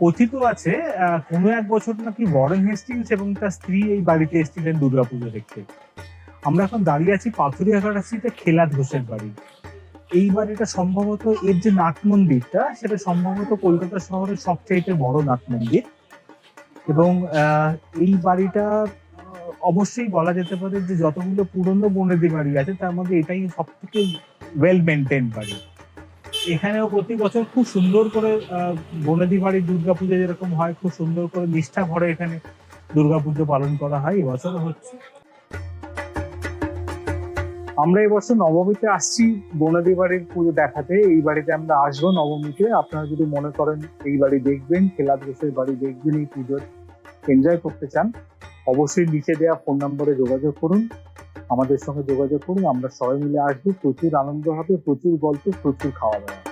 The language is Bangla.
কথিত আছে কোনো এক বছর নাকি ওয়ারেন হেস্টিংস এবং তার স্ত্রী এই বাড়িতে এসেছিলেন দুর্গাপুজো দেখতে। আমরা এখন দাঁড়িয়ে আছি পাথুরিয়াঘাটাতে খেলাদ ঘোষের বাড়ি। এই বাড়িটা সম্ভবত এর যে নাট মন্দিরটা সেটা সম্ভবত কলকাতা শহরের সবচাইতে বড় নাট মন্দির। এবং এই বাড়িটা অবশ্যই বলা যেতে পারে যে যতগুলো পুরনো বনেদি বাড়ি আছে তার মধ্যে এটাই সব থেকে ওয়েল মেনটেন বাড়ি। এখানেও প্রতি বছর খুব সুন্দর করে বনেদি বাড়ির দুর্গাপুজো যেরকম হয় খুব সুন্দর করে নিষ্ঠা ভরে এখানে দুর্গাপুজো পালন করা হয়, এবছরও হচ্ছে। আমরা এবছর নবমীতে আসছি বনেদি বাড়ির পুজো দেখাতে। এই বাড়িতে আমরা আসবো নবমীতে। আপনারা যদি মনে করেন এই বাড়ি দেখবেন, খেলাদ ঘোষের বাড়ি দেখবেন, এই পুজোর এনজয় করতে চান, অবশ্যই নিচে দেওয়া ফোন নম্বরে যোগাযোগ করুন, আমাদের সঙ্গে যোগাযোগ করুন। আমরা সবাই মিলে আসবো, প্রচুর আনন্দ হবে, প্রচুর গল্প, প্রচুর খাওয়া দাওয়া।